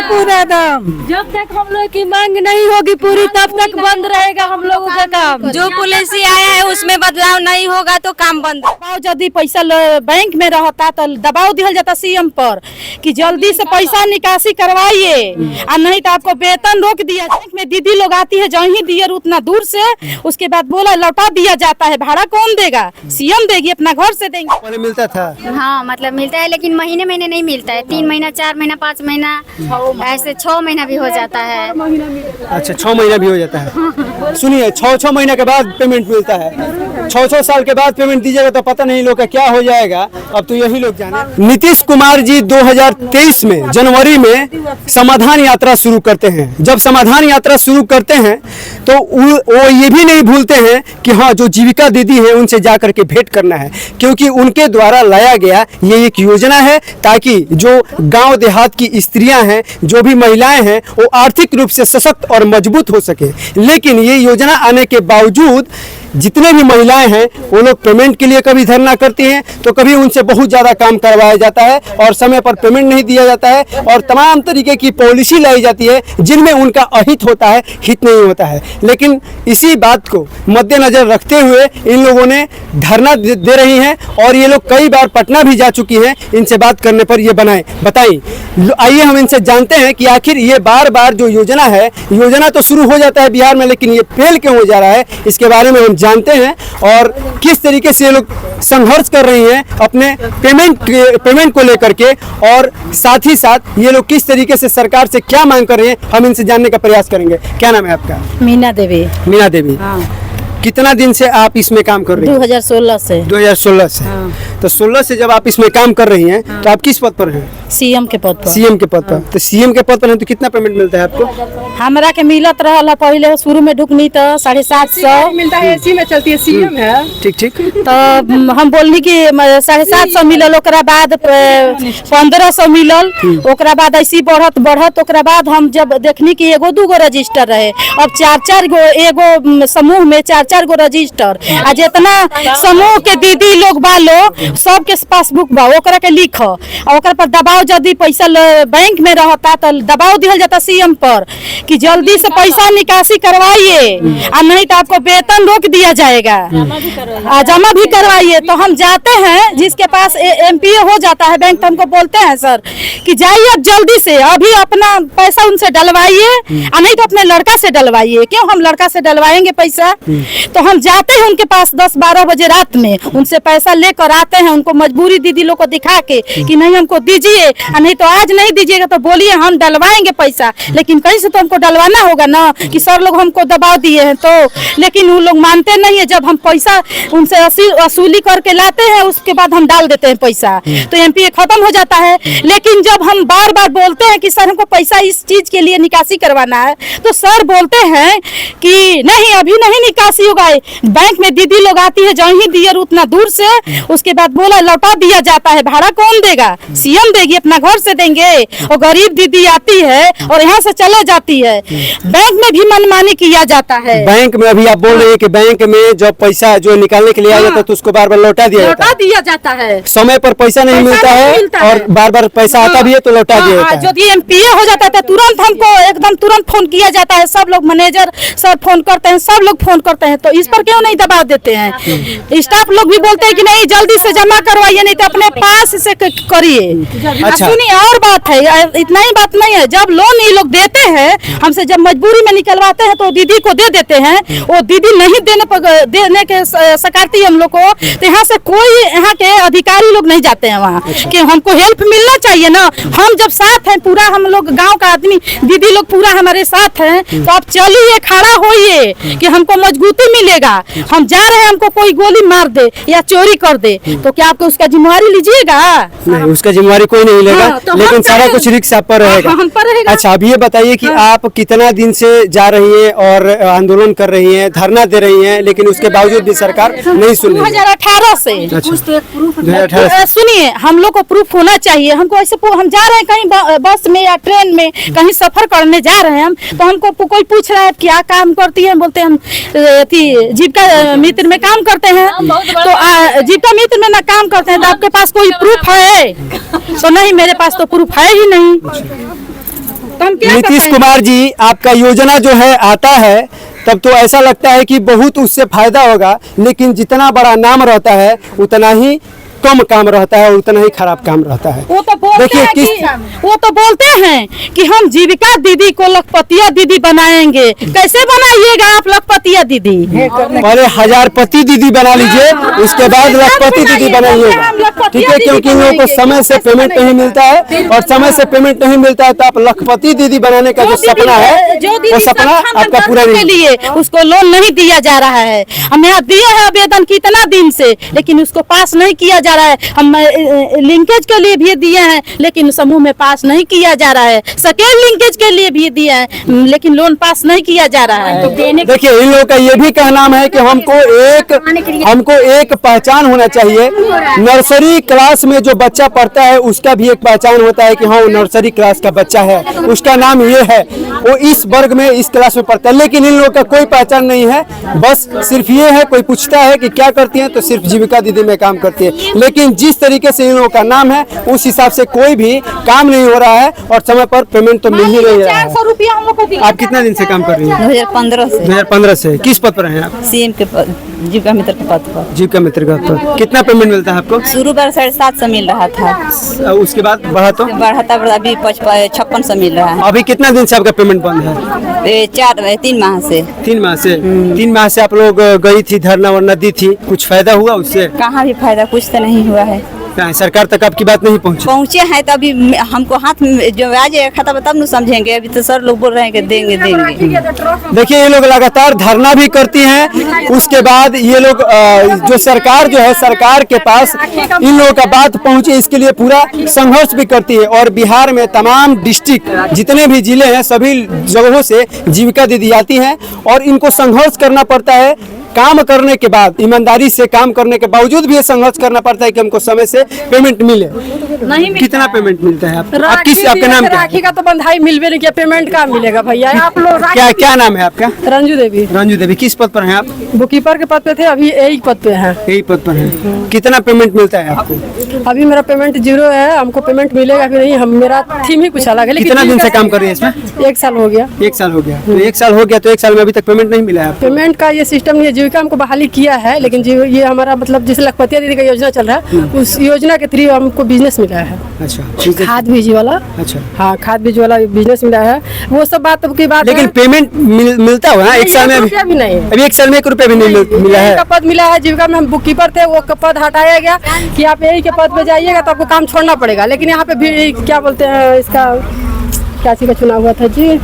पूरा दाम। जब तक हम लोग की मांग नहीं होगी पूरी तब तक बंद रहेगा हम लोगों का काम। जो पुलिस आया है उसमें बदलाव नहीं होगा तो काम बंद। यदि पैसा बैंक में रहता तो दबाव दिया जाता सीएम पर कि जल्दी से पैसा निकासी करवाइए, और नहीं तो आपको वेतन रोक दिया। बैंक में दीदी लोग आती है, जहीं दिए उतना दूर से, उसके बाद बोला लौटा दिया जाता है। भाड़ा कौन देगा? सीएम देगी, अपना घर से देंगे। पहले मिलता था। हाँ मतलब मिलता है, लेकिन महीने महीने नहीं मिलता है। 3 महीना, 4 महीना, 5 महीना, ऐसे 6 महीना भी हो जाता है। अच्छा 6 महीना भी हो जाता है। सुनिए 6 महीने के बाद पेमेंट मिलता है। 6 साल के बाद पेमेंट दीजिएगा तो पता नहीं लोग का क्या हो जाएगा। अब तो यही लोग जाने। नीतीश कुमार जी 2023 में जनवरी में समाधान यात्रा शुरू करते हैं। जब समाधान यात्रा शुरू करते हैं तो वो ये भी नहीं भूलते हैं कि हाँ जो जीविका दीदी है उनसे जाकर के भेंट करना है, क्योंकि उनके द्वारा लाया गया ये एक योजना है ताकि जो गांव देहात की स्त्रियां हैं, जो भी महिलाएं हैं, वो आर्थिक रूप से सशक्त और मजबूत हो सके। लेकिन ये योजना आने के बावजूद जितने भी महिलाएं हैं वो लोग पेमेंट के लिए कभी धरना करती हैं तो कभी उनसे बहुत ज़्यादा काम करवाया जाता है और समय पर पेमेंट नहीं दिया जाता है, और तमाम तरीके की पॉलिसी लाई जाती है जिनमें उनका अहित होता है, हित नहीं होता है। लेकिन इसी बात को मद्देनजर रखते हुए इन लोगों ने धरना दे रही हैं और ये लोग कई बार पटना भी जा चुकी हैं। इनसे बात करने पर ये बताई। आइए हम इनसे जानते हैं कि आखिर ये बार बार जो योजना है, योजना तो शुरू हो जाता है बिहार में, लेकिन ये फेल क्यों हो जा रहा है, इसके बारे में हम जानते हैं और किस तरीके से ये लोग संघर्ष कर रही हैं अपने पेमेंट को लेकर के, और साथ ही साथ ये लोग किस तरीके से सरकार से क्या मांग कर रहे हैं, हम इनसे जानने का प्रयास करेंगे। क्या नाम है आपका? मीना देवी। मीना देवी। हाँ। कितना दिन से आप इसमें काम कर रही हैं? 2016 से। 2016 से। हाँ। तो 16 से जब आप इसमें काम कर रही हैं तो आप किस पद पर हैं? सीएम के पद पर। सीएम के पद पर। तो सीएम के पद पर हैं तो कितना पेमेंट मिलता है आपको? हमरा के मिलत रहा पहले, शुरू में ढुकनी तो 750 मिलता है, एसी में चलती है, सीएम है। ठीक ठीक। तो हम बोलनी कि 750 मिलल, ओकरा बाद 1500 मिलल, ओकरा बाद ऐसी बढ़त ओकरा बाद हम जब देखनी कि एगो 2गो रजिस्टर रहे, अब 4-4 गो, एगो समूह में 4-4 गो रजिस्टर, आ जितना समूह के दीदी लोग बालो सबके पासबुक बा, ओकरा के लिख, ओकरा पर दबाव यदि पैसा बैंक में रहता तो दबाव दिया जाता सीएम पर कि जल्दी से पैसा निकासी करवाइए, और नहीं तो आपको वेतन रोक दिया जाएगा, जमा भी करवाइए। तो हम जाते हैं, जिसके पास एमपीए हो जाता है बैंक, तो हमको बोलते हैं सर कि जाइए अब जल्दी से, अभी अपना पैसा उनसे डलवाइए, और नहीं तो अपने लड़का से डलवाइए। क्यों हम लड़का से डलवाएंगे पैसा? तो हम जाते हैं उनके पास 10-12 बजे रात में, उनसे पैसा लेकर आते हैं, उनको मजबूरी दीदी लोग को दिखा के कि नहीं हमको दीजिए, और नहीं तो आज नहीं दीजिएगा तो बोलिए हम डलवाएंगे पैसा, लेकिन कहीं से तो हमको डलवाना होगा ना कि सर लोग हमको दबाव दिए हैं तो। लेकिन वो लोग मानते नहीं है। जब हम पैसा उनसे वसूली करके लाते हैं उसके बाद हम डाल देते हैं पैसा, तो एमपीए खत्म हो जाता है। लेकिन जब हम बार बार बोलते हैं कि सर हमको पैसा इस चीज के लिए निकासी करवाना है, तो सर बोलते हैं कि नहीं अभी नहीं निकासी होगा। बैंक में दीदी लोग आती है, जहीं दिए उतना दूर से, उसके बाद बोला लौटा दिया जाता है। भाड़ा कौन देगा? सीएम देगी, अपना घर से देंगे। और गरीब दीदी आती है और यहाँ से चले जाती है। बैंक में भी मनमानी किया जाता है। बैंक में अभी आप बोल रहे हैं कि बैंक में जब पैसा जो निकालने के लिए आ जाता है तो उसको बार बार लौटा दिया जाता है। समय पर पैसा नहीं मिलता है और बार बार पैसा आता भी है तो लौटा दिया जाता है। जो एमपीए हो जाता है तुरंत हमको एकदम तुरंत फोन किया जाता है। सब लोग मैनेजर सर फोन करते हैं, सब लोग फोन करते हैं। तो इस पर क्यों नहीं दबाव देते हैं? स्टाफ लोग भी बोलते हैं कि नहीं जल्दी से जमा करवाइए, नहीं तो अपने पास से करिए। अच्छा। सुनिए और बात है, इतना ही बात नहीं है। जब लोन ये लोग देते हैं हमसे, जब मजबूरी में निकलवाते हैं तो दीदी को दे देते हैं। वो दीदी नहीं देने के सकारती हम लोग को, तो यहाँ से कोई यहाँ के अधिकारी लोग नहीं जाते हैं वहाँ। कि हमको हेल्प मिलना चाहिए ना। हम जब साथ हैं, पूरा हम लोग गांव का आदमी दीदी लोग पूरा हमारे साथ हैं, तो आप चलिए खड़ा होइए कि हमको मजबूती मिलेगा। हम जा रहे हैं, हमको कोई गोली मार दे या चोरी कर दे तो क्या आपको उसका जिम्मेवारी लीजिएगा? नहीं, उसका जिम्मेवारी कोई नहीं लेगा। तो लेकिन सारा कुछ रिस्क आप पर रहेगा। हम पर रहेगा। अच्छा, अब ये बताइए कि आप कितना दिन से जा रही हैं और आंदोलन कर रही हैं, धरना दे रही हैं, लेकिन उसके बावजूद भी सरकार नहीं सुन रही है? 2018 से। 2018 सुनिए, हम लोग को प्रूफ होना चाहिए। हमको ऐसे हम जा रहे हैं कहीं बस में या ट्रेन में, कहीं सफर करने जा रहे हैं हम, तो हमको कोई पूछ रहा है क्या काम करती है, बोलते हैं हम जीविका मित्र में काम करते हैं। तो जीविका मित्र में ना काम करते हैं तो आपके पास कोई प्रूफ है? तो नहीं, मेरे पास तो प्रूफ है ही नहीं। नीतीश कुमार जी आपका योजना जो है आता है तब तो ऐसा लगता है कि बहुत उससे फायदा होगा, लेकिन जितना बड़ा नाम रहता है उतना ही कम काम रहता है और उतना ही खराब काम रहता है। वो तो बोलते हैं कि हम जीविका दीदी को लखपतिया दीदी बनाएंगे। कैसे बनाइएगा आप लखपतिया दीदी? पहले हजारपति दीदी बना लीजिए, उसके बाद लखपति दीदी बनाइएगा, ठीक है? क्योंकि इन लोगों को समय से पेमेंट नहीं मिलता है और समय से पेमेंट नहीं मिलता है तो आप लखपति दीदी बनाने का जो सपना है वो सपना आपका पूरा के लिए उसको लोन नहीं दिया जा रहा है। हम यहाँ दिए हैं आवेदन कितना दिन से, लेकिन उसको पास नहीं किया जा रहा है। हम लिंकेज के लिए भी दिए हैं लेकिन समूह में पास नहीं किया जा रहा है। सेकेंड लिंकेज के लिए भी दिए हैं लेकिन लोन पास नहीं किया जा रहा है। देखिए इन लोगों का ये भी कहना है कि हमको एक पहचान होना चाहिए। नर्सरी क्लास में जो बच्चा पढ़ता है उसका भी एक पहचान होता है कि हाँ वो नर्सरी क्लास का बच्चा है, उसका नाम ये है, वो इस वर्ग में इस क्लास में पढ़ता है। लेकिन इन लोगों का कोई पहचान नहीं है, बस सिर्फ ये है, कोई पूछता है कि क्या करती है तो सिर्फ जीविका दीदी में काम करती है। लेकिन जिस तरीके से इन लोगों का नाम है उस हिसाब से कोई भी काम नहीं हो रहा है और समय पर पेमेंट तो मिल ही नहीं रहा है। 400 रुपया हम लोग को दिया। आप कितना दिन से काम कर रही हैं? 2015 से 2015 से। किस पद पर हैं आप? सीएम के पद, जीविका मित्र के पद पर। जीविका मित्र का पद। कितना पेमेंट मिलता है आपको? शुरू बार 750 मिल रहा था, उसके बाद बढ़ा तो बढ़ाता अभी 5600 मिल रहा है। अभी कितना दिन से आपका पेमेंट बंद है? 3 माह से। 3 माह से। 3 माह से आप लोग गई थी, धरना वरना दी थी, कुछ फायदा हुआ उससे? कहाँ भी फायदा, कुछ तो नहीं हुआ है। सरकार तक आपकी बात नहीं पहुँचे हैं तो अभी हमको हाथ में जो आ जाएगा खाता तब न समझेंगे। अभी तो सर लोग बोल रहे हैं कि देंगे। देखिए ये लोग लगातार धरना भी करती हैं, उसके बाद ये लोग जो सरकार जो है, सरकार के पास इन लोगों का बात पहुंचे इसके लिए पूरा संघर्ष भी करती है। और बिहार में तमाम डिस्ट्रिक्ट जितने भी जिले हैं सभी जगहों से जीविका दीदी आती हैं और इनको संघर्ष करना पड़ता है। काम करने के बाद, ईमानदारी से काम करने के बावजूद भी ये संघर्ष करना पड़ता है कि हमको समय से पेमेंट मिले। नहीं कितना पेमेंट मिलता है आपका नाम क्या? राखी का तो बंधाई मिलवे नहीं किया, पेमेंट का मिलेगा भैया? आप लोग क्या नाम है आपका? रंजू देवी। रंजू देवी। किस पद पर हैं आप? बुकीपर के पद पे थे, अभी यही पद पे हैं। यही पद पर हैं। कितना पेमेंट मिलता है आपको? अभी मेरा पेमेंट 0 है, हमको पेमेंट मिलेगा कि नहीं, हम मेरा थीम ही कुछ अलग है। कितना दिन से काम कर रही है इसमें? 1 साल हो गया। 1 साल हो गया। तो 1 साल हो गया तो 1 साल में अभी तक पेमेंट नहीं मिला है आपको? पेमेंट का ये सिस्टम नहीं है। जीविका हमको बहाली किया है लेकिन ये हमारा मतलब जैसे लखपतिया दीदी का योजना चल रहा है उस योजना के थ्रू हमको बिजनेस मिला है। अच्छा, खाद बीज वाला। अच्छा, हाँ, खाद बीज वाला बिजनेस मिला है। वो सब बात की बात। लेकिन पेमेंट मिलता होगा ना 1 साल में? भी नहीं, अभी 1 साल में 1 रुपया भी नहीं मिला है। पद मिला है जीविका में। हम बुक कीपर थे, वो पद हटाया गया कि आप यही के पद पे जाइएगा तो आपको काम छोड़ना पड़ेगा। लेकिन यहाँ पे भी क्या बोलते हैं इसका, क्या चीज का चुनाव हुआ था जी,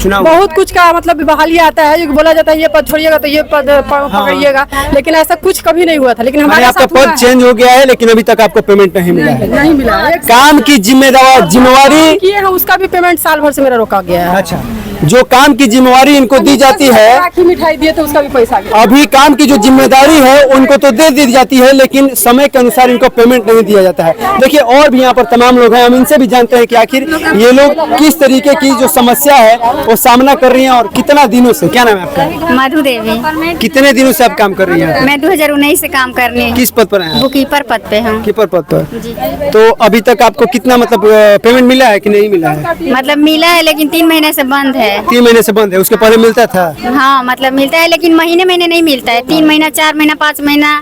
चुनाव बहुत कुछ का मतलब बहाली आता है। बोला जाता है ये पद छोड़िएगा तो ये पद पकड़िएगा, लेकिन ऐसा कुछ कभी नहीं हुआ था। लेकिन हमारे आपका पद चेंज हो गया है लेकिन अभी तक आपको पेमेंट नहीं मिला है? नहीं मिला। काम की जिम्मेवारी किए हैं उसका भी पेमेंट साल भर से मेरा रोका गया है। अच्छा, जो काम की जिम्मेवारी इनको दी जाती है, राखी मिठाई दिए तो उसका भी पैसा गया। अभी काम की जो जिम्मेदारी है उनको तो दे दी जाती है लेकिन समय के अनुसार इनको पेमेंट नहीं दिया जाता है। देखिए और भी यहाँ पर तमाम लोग हैं, हम इनसे भी जानते हैं कि आखिर ये लोग किस तरीके की जो समस्या है वो सामना कर रही हैं और कितना दिनों से। क्या नाम है आपका? मधु देवी। कितने दिनों से आप काम कर रही हैं? मैं 2019 से काम कर रही हूँ। किस पद पर हैं? बुकीपर पद पे हूँ। कीपर पद पर। तो अभी तक आपको कितना मतलब पेमेंट मिला है कि नहीं मिला है? मतलब मिला है लेकिन 3 महीने से बंद है। 3 महीने से बंद है, उसके पहले मिलता था? हाँ, मतलब मिलता है लेकिन महीने नहीं मिलता है। 3 महीना, 4 महीना, 5 महीना,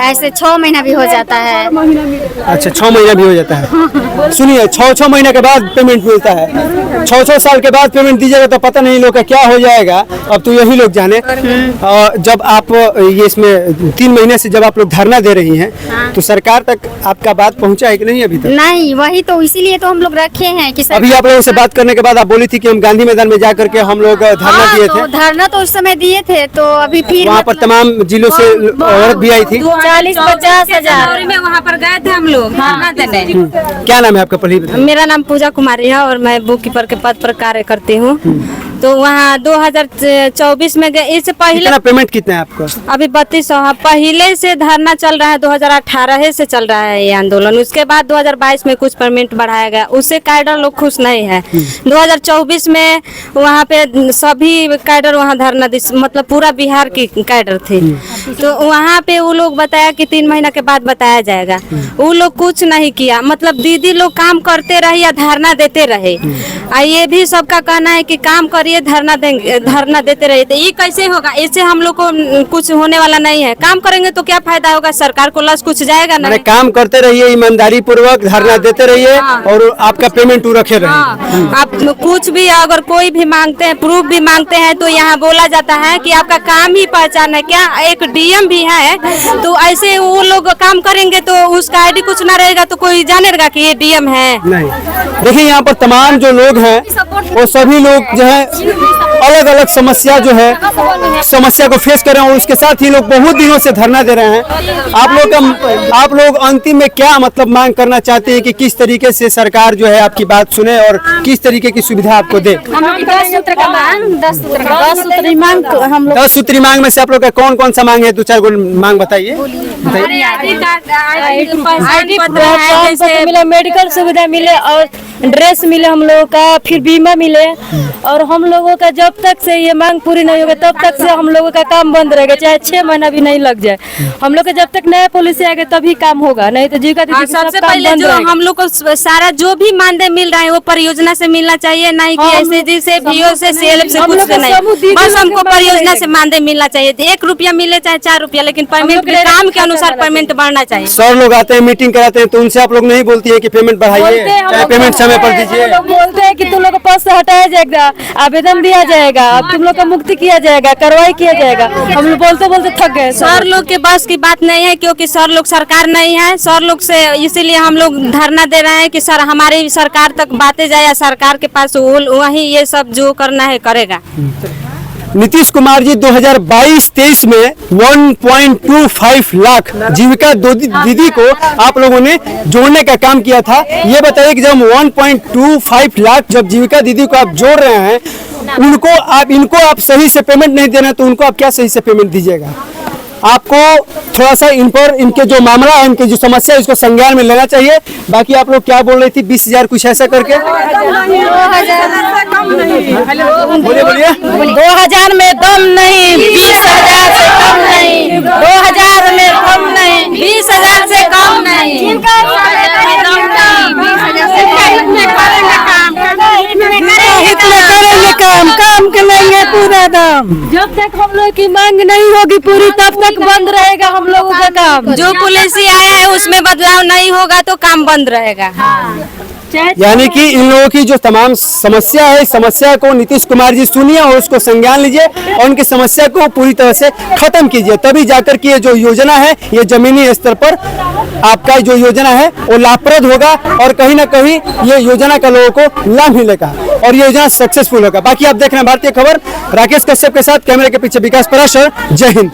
ऐसे 6 महीना भी हो जाता है। अच्छा, 6 महीना भी हो जाता है। सुनिए, 6 महीने के बाद पेमेंट मिलता है। 6 साल के बाद पेमेंट दीजिएगा तो पता नहीं लोग का क्या हो जाएगा, अब तो यही लोग जाने। जब आप ये इसमें 3 महीने से जब आप लोग धरना दे रही हैं तो सरकार तक आपका बात पहुंचा है कि नहीं अभी तक? नहीं, वही तो इसीलिए तो हम लोग रखे हैं कि अभी आप लोगों से बात करने के बाद आप बोली थी कि हम गांधी मैदान में जाकर के हम लोग धरना दिए थे। धरना तो उस समय दिए थे, तो अभी फिर वहाँ पर तमाम जिलों से औरत भी आई थी। 40-50 हजार में वहाँ पर गए थे हम लोग धरना देने। क्या नाम है आपका? पहले बताइए। मेरा नाम पूजा कुमारी है और मैं बुक कीपर के पद पर कार्य करती हूँ। तो वहाँ 2024 में गए। इससे पहले कितना पेमेंट कितना है आपका? अभी 3200। पहले से धरना चल रहा है, 2018 से चल रहा है ये आंदोलन। उसके बाद 2022 में कुछ पेमेंट बढ़ाया गया, उससे कैडर लोग खुश नहीं है। 2024 में वहाँ पे सभी कैडर वहाँ धरना दी, मतलब पूरा बिहार की कैडर थी। तो वहाँ पे वो लोग बताया कि 3 महीना के बाद बताया जाएगा। वो लोग कुछ नहीं किया, मतलब दीदी लोग काम करते रहे या धरना देते रहे। ये भी सबका कहना है कि काम करिए, धरना देंगे, धरना देते रहिए। तो ये कैसे होगा? इससे हम लोग को कुछ होने वाला नहीं है। काम करेंगे तो क्या फायदा होगा? सरकार को लॉस कुछ जाएगा ना। काम करते रहिए, ईमानदारी पूर्वक धरना देते रहिए और आपका पेमेंट रखे रहिए। आप कुछ भी अगर कोई भी मांगते हैं, प्रूफ भी मांगते हैं, तो यहाँ बोला जाता है कि आपका काम ही पहचान है क्या? एक डीएम भी है, तो ऐसे वो लोग काम करेंगे तो उसका आईडी कुछ ना रहेगा तो कोई जानेगा कि ये डीएम है? नहीं। देखिए यहाँ पर तमाम जो लोग हैं वो सभी लोग जो है अलग अलग समस्या जो है समस्या को फेस कर रहे हैं और उसके साथ ही लोग बहुत दिनों से धरना दे रहे हैं। आप लोग अंतिम में क्या मतलब मांग करना चाहते हैं कि किस तरीके से सरकार जो है आपकी बात सुने और किस तरीके की सुविधा आपको दे? 10 सूत्र का मांग, 10 सूत्र का 10 सूत्री मांग हम लोग 10 सूत्री मांग में से आप लोग का कौन कौन सा मांग है? 2-4 गो मांग बताइए। मिले, मेडिकल सुविधा मिले और ड्रेस मिले हम लोगों का, फिर बीमा मिले। और हम लोगों का जब तक से ये मांग पूरी नहीं होगी तब तक से हम लोगों का काम बंद रहेगा, चाहे 6 महीना भी नहीं लग जाए। हम लोग का जब तक नया पॉलिसी आएगा तभी काम होगा, नहीं तो जीविका दीदी सबसे पहले जो हम लोग को सारा जो भी मानदेय मिल रहा है वो परियोजना से मिलना चाहिए, नहीं कि एसएसजी से, बीओ से, सीएलएफ से कुछ से नहीं। बस हमको परियोजना से मानदेय मिलना चाहिए। 1 रुपया मिले चाहे 4 रुपया, लेकिन पेमेंट के काम के अनुसार पेमेंट बढ़ना चाहिए। सर लोग आते हैं, मीटिंग कराते हैं, तो उनसे आप लोग नहीं बोलती है कि पेमेंट बढ़ाइए, चाहे पेमेंट समय पर दीजिए? बोलते हैं कि तुम लोग को पद से हटाया जाएगा, आवेदन दिया जाएगा, अब तुम लोग का मुक्ति किया जाएगा, कार्रवाई किया जाएगा। हम लोग बोलते बोलते थक गए। सर लोग के बस की बात नहीं है, क्योंकि सर लोग सरकार नहीं है। सर लोग से इसीलिए हम लोग धरना दे रहे हैं कि सर हमारी सरकार तक बातें जाए, या सरकार के पास वही ये सब जो करना है करेगा। नीतीश कुमार जी 2022-23 में 1.25 लाख जीविका दीदी को आप लोगों ने जोड़ने का काम किया था। ये बताइए कि जब 1.25 लाख जब जीविका दीदी को आप जोड़ रहे हैं, इनको आप सही से पेमेंट नहीं दे रहे हैं, तो उनको आप क्या सही से पेमेंट दीजिएगा? आपको थोड़ा सा इनके जो मामला है, इनकी जो समस्या है, इसको संज्ञान में लेना चाहिए। बाकी आप लोग क्या बोल रही थी? 20,000 कुछ ऐसा करके? बोलिए। 2000 में दम नहीं, 20,000 से कम नहीं, 2000 में कम नहीं, 20,000 से कम नहीं। करेंगे काम करेंगे पूरा दाम। जब तक हम लोग की मांग नहीं होगी पूरी तब तक बंद रहेगा हम लोगों का काम। जो पॉलिसी आया है उसमें बदलाव नहीं होगा तो काम बंद रहेगा। यानी कि इन लोगों की जो तमाम समस्या है, समस्या को नीतीश कुमार जी सुनिए और उसको संज्ञान लीजिए और उनकी समस्या को पूरी तरह से खत्म कीजिए, तभी जाकर के ये जो योजना है ये जमीनी स्तर पर आपका जो योजना है वो लाभप्रद होगा और कहीं ना कहीं ये योजना का लोगों को लाभ मिलेगा और ये योजना सक्सेसफुल होगा। बाकी आप देख रहे हैं भारतीय खबर, राकेश कश्यप के साथ, कैमरे के पीछे विकास पराशर। जय हिंद।